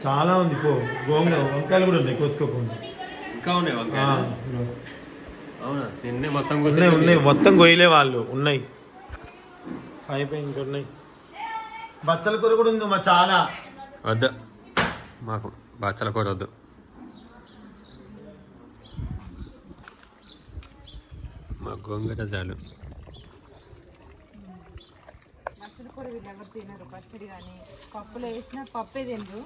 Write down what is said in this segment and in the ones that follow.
చాలా ఉంది పో. గోంగూర వంకాయలు కూడా ఉన్నాయి కోసుకోకుండా. ఇంకా ఉన్నాయి వంకాయలు. అవునా? నిన్నే మొత్తం ఉన్నాయి మొత్తం కొయ్యలే వాళ్ళు ఉన్నాయి. అయిపోయి ఇంకొన్నాయి. బచ్చల కూర కూడా ఉంది మా. చాలా వద్దు మాకు బచ్చల కూర వద్దు. మా గోంగూర చాలు. బచ్చల కూర వీళ్ళు ఎవరు తినరు. పచ్చడి కానీ పప్పులో వేసిన పప్పే తినరు.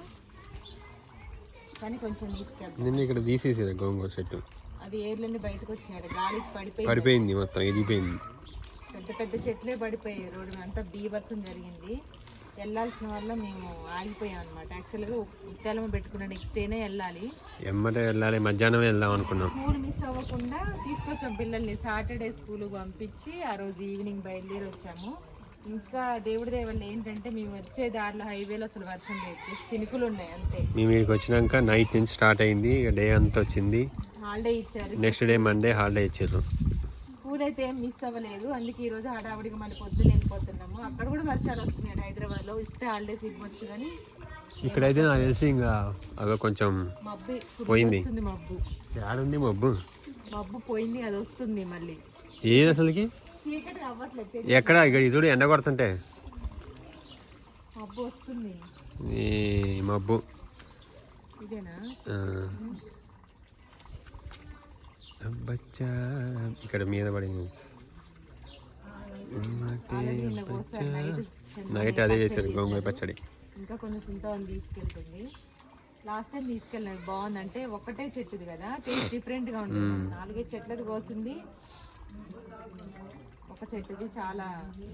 కానీ కొంచెం తీసుకెళ్తాను. నిన్న ఇక్కడ తీసేసారు గోంగూర చెట్టు. అది ఏర్లన్నీ బయటకు వచ్చినాడు. గాలికి పడిపోయింది మొత్తం ఎదిగిపోయింది. పెద్ద పెద్ద చెట్లే పడిపోయాయి. రోడ్డు అంతా బీభత్సం జరిగింది. వెళ్ళాల్సిన వల్ల మేము ఆగిపోయాం అనమాట. యాక్చువల్గా ఉత్తాలం పెట్టుకున్న నెక్స్ట్ డేనే వెళ్ళాలి. ఎమ్మటే వెళ్ళాలి. మధ్యాహ్నం వెళ్దాం అనుకున్నాం. స్కూల్ మిస్ అవ్వకుండా తీసుకొచ్చాం పిల్లల్ని. సాటర్డే స్కూల్ పంపించి ఆ రోజు ఈవినింగ్ బయలుదేరి వచ్చాము. ఇంకా దేవుడి దేవల్ల ఏంటంటే మేము వచ్చే దారిలో హైవేలో అసలు వర్షం లేదు, చినుకులు ఉన్నాయి అంతే. మేము ఇక్కడికి వచ్చినాక నైట్ నుంచి స్టార్ట్ అయింది. డే అంతా వచ్చింది. హాలిడే ఇచ్చారు. నెక్స్ట్ డే మండే హాలిడే ఇచ్చారు. స్కూల్ అయితే ఏం మిస్ అవ్వలేదు. అందుకే ఈ రోజు హడావుడిగా మళ్ళీ పొద్దున్న వెళ్ళిపోతున్నాము. అక్కడ కూడా వర్షాలు వస్తున్నాయి హైదరాబాద్ లో. ఇస్తే హాలిడేస్ ఇవ్వచ్చు కానీ ఇక్కడైతే నాకు తెలిసి ఇంకా అదో కొంచెం మబ్బు పోయింది. మబ్బు ఏడుంది మబ్బు? మబ్బు పోయింది. అది వస్తుంది మళ్ళీ. ఏది అసలుకి చీకటి అవ్వట్లేదు. ఎక్కడ ఇక్కడ ఇదుడు ఎండ కొడుతుంటే మబ్బు వస్తుంది. ఈ మబ్బు ఇదేనా? బచ్చా ఇక్కడ మీద పడింది. నైట్ అదే చేశారు గోంగూర పచ్చడి. ఇంకా కొంచెం చింతవని తీసుకెళ్తుంది. లాస్ట్ టైం తీసుకెళ్ళినది బాగుందంటే ఒకటే చెట్టుది కదా, టేస్ట్ డిఫరెంట్గా ఉంటుంది. 4 చెట్లది కోసింది. ఒక చెట్టుది చాలా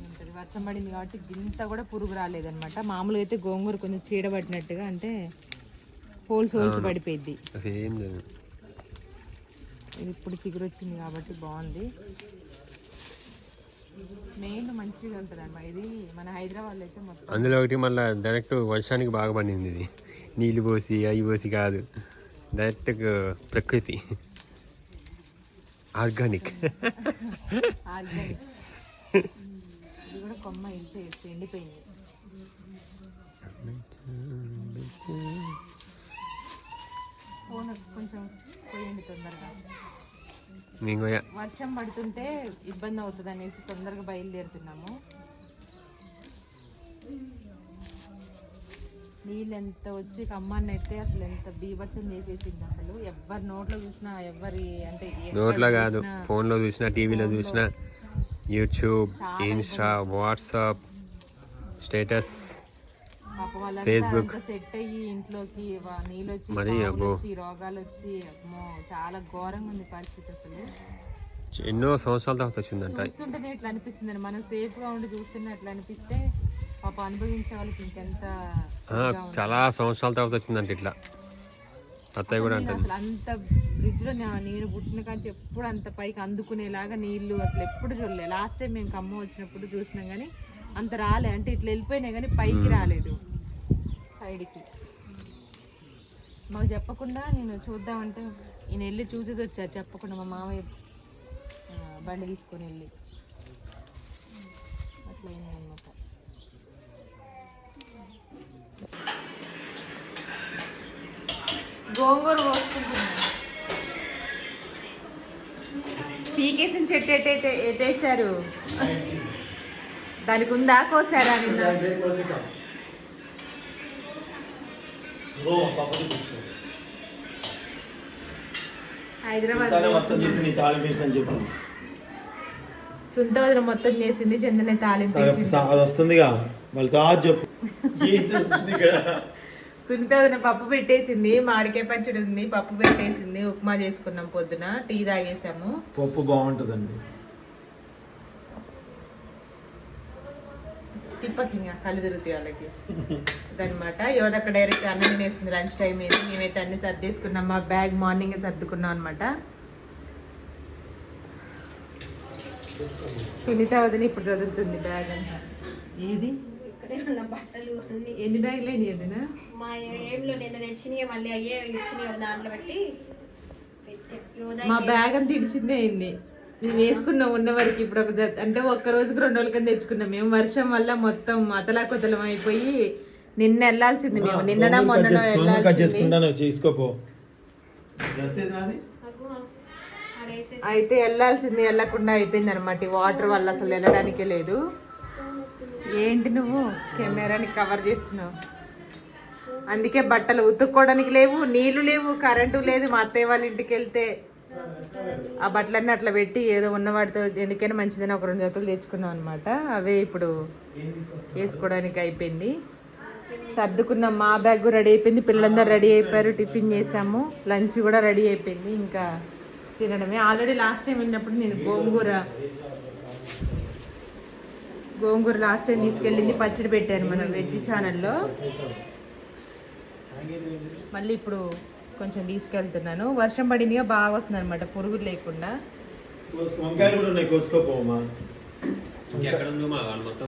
ఉంటుంది. వర్షం పడింది కాబట్టి ఇంత కూడా పురుగు రాలేదనమాట. మామూలుగా అయితే గోంగూర కొంచెం చీడబడినట్టుగా అంటే హోల్స్ పడిపోయింది. ఇది ఇప్పుడు చిగురు వచ్చింది కాబట్టి బాగుంది. మెయిన్ మంచిగా ఉంటుంది అన్నమాట. ఇది మన హైదరాబాద్లో అయితే మొత్తం. అందులో ఒకటి మళ్ళీ డైరెక్ట్ వర్షానికి బాగా పండింది. ఇది నీళ్ళు పోసి అవి పోసి కాదు, డైరెక్ట్ ప్రకృతి ఆర్గానిక్. ఇది కూడా కొమ్మ ఎండిపోయింది. ఫోన్ కొంచెం పోయండి తొందరగా. వర్షం పడుతుంటే ఇబ్బంది అవుతుంది అనేసి తొందరగా బయలుదేరుతున్నాము. నీళ్ళు ఎంత వచ్చి కమ్మాన్ని అయితే అసలు ఎంత బీభత్సం చేసేసింది. అసలు ఎవరి నోట్లో చూసినా, ఎవరి అంటే నోట్లో కాదు, ఫోన్లో చూసినా, టీవీలో చూసినా, YouTube, Insta, WhatsApp status, Facebook set అయ్యి ఇంట్లోకి నీళ్ళు వచ్చి రోగాలు వచ్చి అమ్మో చాలా ఘోరంగా ఉంది పరిస్థితి. అసలు ఎన్నో సంవత్సరాల తర్వాత వచ్చిందంట. చూస్తుంటేనే ఇట్లా అనిపిస్తుంది. మనం సేఫ్ గా ఉండి చూస్తేనే అట్లా అనిపిస్తే పాప అనుభవించే వాళ్ళకి ఇంకెంత. చాలా సంవత్సరాల తర్వాత వచ్చిందంట ఇట్లా. అత్తయ్య కూడా అంటే అసలు అంత బ్రిడ్జ్ లో నేను పుట్టిన కానీ ఎప్పుడు అంత పైకి అందుకునేలాగా నీళ్లు అసలు ఎప్పుడు చూడలేదు. లాస్ట్ టైం మేము ఖమ్మం వచ్చినప్పుడు చూసినాం కానీ అంత రాలే. అంటే ఇట్లా వెళ్ళిపోయినాయి కానీ పైకి రాలేదు సైడ్కి. మాకు చెప్పకుండా నేను చూద్దామంటే ఈయన వెళ్ళి చూసేసి వచ్చారు చెప్పకుండా. మా మామయ్య బండి తీసుకొని వెళ్ళి అట్లా అయిందన్నమాట. గోంగూర కోసుకుంటున్నాను. పీకేసిన చెట్టు ఎట్టేసారు. దానికి ఉందా కోసారా? హైదరాబాద్ సుంతవదన మొత్తం చేసింది. చందన తాలింపు వస్తుందిగా. సునీతవదన పప్పు పెట్టేసింది. మామిడికాయ పచ్చడి ఉంది, పప్పు పెట్టేసింది. ఉప్మా చేసుకున్నాం పొద్దున, టీ తాగేసాము. పప్పు బాగుంటుందండి. తిప్పకింగా కళ్ళు తిరుగుతాయి వాళ్ళకి అదనమాట. యోధక్క డైరెక్ట్ అన్నం తినేస్తుంది. లంచ్ టైం అయింది. మేమైతే అన్ని సర్దేసుకున్నాం. మా బ్యాగ్ మార్నింగ్ సర్దుకున్నాం అనమాట. సునీత వదిన ఇప్పుడు చదువుతుంది బ్యాగ్ అంతా. ఏది బట్టలు ఎన్ని బ్యాగులు అయినా మా ఏంలో నిన్న తెచ్చినాయి, మళ్ళీ అయ్యే ఇచ్చినాయి ఒక దాంట్లో బట్టి. మా బ్యాగ్ అంతా ఇడిచిందే అయింది. మేము వేసుకున్నాం ఉన్న వరకు. ఇప్పుడు ఒక అంటే ఒక్క రోజుకి 2 రోజుల కింద తెచ్చుకున్నాం. మేము వర్షం వల్ల మొత్తం అతలాకుతలం అయిపోయి నిన్న వెళ్ళాల్సింది మేము నిన్నడా మొన్ననో కట్ వెళ్ళాల్సింది. చేసుకుంటాను చేసుకోపో. డ్రెస్ ఏది నాది? అయితే వెళ్ళాల్సింది వెళ్ళకుండా అయిపోయింది అనమాట. ఈ వాటర్ వల్ల అసలు వెళ్ళడానికే లేదు. ఏంటి నువ్వు కెమెరాని కవర్ చేస్తున్నావు? అందుకే బట్టలు ఉతుక్కోవడానికి లేవు, నీళ్లు లేవు, కరెంటు లేదు. మా అత్తయ్య వాళ్ళ ఇంటికి వెళ్తే ఆ బట్టలన్నీ అట్లా పెట్టి ఏదో ఉన్న వాటితో ఎందుకైనా మంచిదని ఒక 2 జతలు తెచ్చుకున్నాం అనమాట. అవే ఇప్పుడు వేసుకోవడానికి అయిపోయింది. సర్దుకున్నాం. మా బ్యాగ్ రెడీ అయిపోయింది, పిల్లలందరూ రెడీ అయిపోయారు, టిఫిన్ చేసాము, లంచ్ కూడా రెడీ అయిపోయింది. ఇంకా తినడమే. ఆల్రెడీ లాస్ట్ టైం వెళ్ళినప్పుడు నేను గోంగూర లాస్ట్ టైం తీసుకెళ్ళింది, పచ్చడి పెట్టాను మనం వెజ్ ఛానల్లో. మళ్ళీ ఇప్పుడు కొంచెం తీసుకెళ్తున్నాను. వర్షం పడిందిగా బాగా వస్తుంది అనమాట, పురుగులు లేకుండా. వంకాయలు కూడా ఉన్నాయి, కోసుకోపోమా. ఇంకెక్కడ ఉందో మా వాళ్ళు మొత్తం